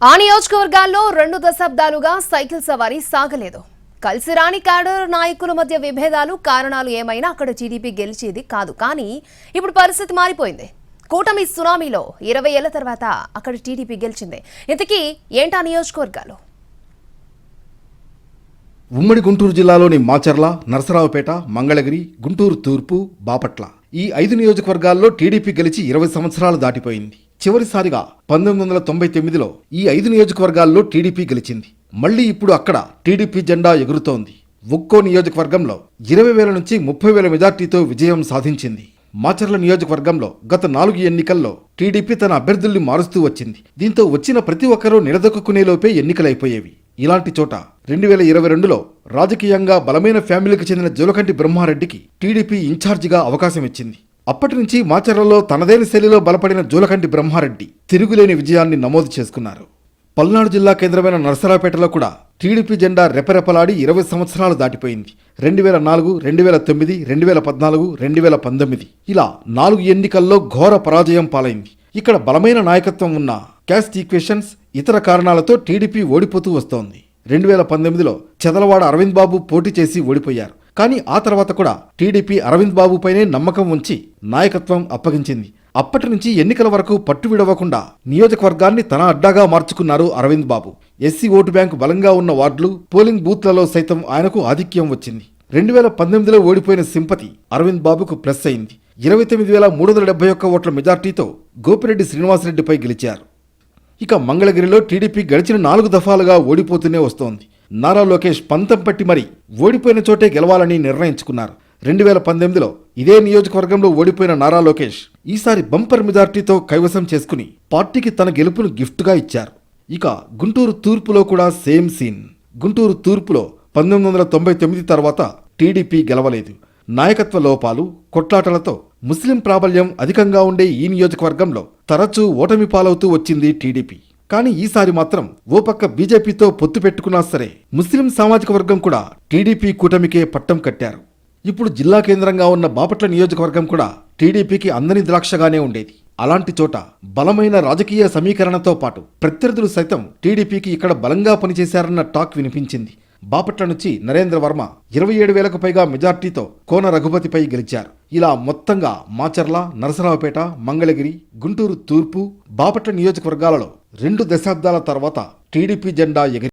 ఆ నియోజకవర్గాల్లో 2 దశాబ్దాలుగా సైకిల్ సవారీ సాగలేదు. కలిసి రాని క్యాడర్ నాయకుల మధ్య విభేదాలు కారణాలు ఏమైనా అక్కడ టీడీపీ గెలిచేది కాదు. కానీ ఇప్పుడు పరిస్థితి మారిపోయింది. కూటమి సునామీలో 20 ఏళ్ల తర్వాత అక్కడ టీడీపీ గెలిచింది. ఇంతకీ ఏంటా నియోజకవర్గాలు? ఉమ్మడి గుంటూరు జిల్లాలోని మాచర్ల, నరసరావుపేట, మంగళగిరి, గుంటూరు తూర్పు, బాపట్ల ఈ 5 నియోజకవర్గాల్లో టీడీపీ గెలిచి 20 సంవత్సరాలు దాటిపోయింది. చివరిసారిగా 1999లో ఈ 5 నియోజకవర్గాల్లో టీడీపీ గెలిచింది. మళ్లీ ఇప్పుడు అక్కడ టీడీపీ జెండా ఎగురుతోంది. ఒక్కో నియోజకవర్గంలో 20,000 నుంచి 30,000 మెజార్టీతో విజయం సాధించింది. మాచర్ల నియోజకవర్గంలో గత 4 ఎన్నికల్లో టీడీపీ తన అభ్యర్థుల్ని మారుస్తూ వచ్చింది. దీంతో వచ్చిన ప్రతి ఒక్కరూ నిలదొక్కునేలోపే ఎన్నికలైపోయేవి. ఇలాంటి చోట 2022లో రాజకీయంగా బలమైన ఫ్యామిలీకి చెందిన జోలకంటి బ్రహ్మారెడ్డికి టీడీపీ ఇన్ఛార్జిగా అవకాశం ఇచ్చింది. అప్పటి నుంచి మాచర్లలో తనదైన శైలిలో బలపడిన జోలకంటి బ్రహ్మారెడ్డి తిరుగులేని విజయాన్ని నమోదు చేసుకున్నారు. పల్నాడు జిల్లా కేంద్రమైన నరసరావుపేటలో కూడా టీడీపీ జెండా రెపరెపలాడి 20 సంవత్సరాలు దాటిపోయింది. 2004, 2009, 2014, 2019 ఇలా 4 ఎన్నికల్లో ఘోర పరాజయం పాలైంది. ఇక్కడ బలమైన నాయకత్వం ఉన్న క్యాస్ట్ ఈక్వేషన్స్, ఇతర కారణాలతో టీడీపీ ఓడిపోతూ వస్తోంది. 2019లో చెదలవాడ అరవింద్ బాబు పోటీ చేసి ఓడిపోయారు. కానీ ఆ తర్వాత కూడా టీడీపీ అరవింద్ బాబుపైనే నమ్మకం ఉంచి నాయకత్వం అప్పగించింది. అప్పటి నుంచి ఎన్నికల వరకు పట్టు విడవకుండా నియోజకవర్గాన్ని తన అడ్డాగా మార్చుకున్నారు అరవింద్ బాబు. ఎస్సీ ఓటు బ్యాంకు బలంగా ఉన్న వార్డులు, పోలింగ్ బూత్లలో సైతం ఆయనకు ఆధిక్యం వచ్చింది. 2018లో ఓడిపోయిన సింపతి అరవింద్ బాబుకు ప్లస్ అయింది. 29,371 ఓట్ల మెజార్టీతో గోపిరెడ్డి శ్రీనివాసరెడ్డిపై గెలిచారు. ఇక మంగళగిరిలో టీడీపీ గడిచిన 4 దఫాలుగా ఓడిపోతూనే వస్తోంది. నారా లోకేష్ పంతం పట్టి మరీ ఓడిపోయిన చోటే గెలవాలని నిర్ణయించుకున్నారు. 2019లో ఇదే నియోజకవర్గంలో ఓడిపోయిన నారా లోకేష్ ఈసారి బంపర్ మెజార్టీతో కైవసం చేసుకుని పార్టీకి తన గెలుపును గిఫ్ట్గా ఇచ్చారు. ఇక గుంటూరు తూర్పులో కూడా సేమ్ సీన్. గుంటూరు తూర్పులో 1999 తర్వాత టీడీపీ గెలవలేదు. నాయకత్వ లోపాలు, కొట్లాటలతో ముస్లిం ప్రాబల్యం అధికంగా ఉండే ఈ నియోజకవర్గంలో తరచూ ఓటమి పాలవుతూ వచ్చింది టీడీపీ. కానీ ఈసారి మాత్రం ఓ పక్క బీజేపీతో పొత్తు పెట్టుకున్నా సరే ముస్లిం సామాజిక వర్గం కూడా టీడీపీ కూటమికే పట్టం కట్టారు. ఇప్పుడు జిల్లా కేంద్రంగా ఉన్న బాపట్ల నియోజకవర్గం కూడా టీడీపీకి అందని ద్రాక్షగానే ఉండేది. అలాంటి చోట బలమైన రాజకీయ సమీకరణతో పాటు ప్రత్యర్థులు సైతం టీడీపీకి ఇక్కడ బలంగా పనిచేశారన్న టాక్ వినిపించింది. బాపట్ల నుంచి నరేంద్ర వర్మ 27,000కు పైగా మెజార్టీతో కోన రఘుపతిపై గెలిచారు. ఇలా మొత్తంగా మాచర్ల, నరసరావుపేట, మంగళగిరి, గుంటూరు తూర్పు, బాపట్ల నియోజకవర్గాలలో 2 దశాబ్దాల తర్వాత టీడీపీ జెండా ఎగిరి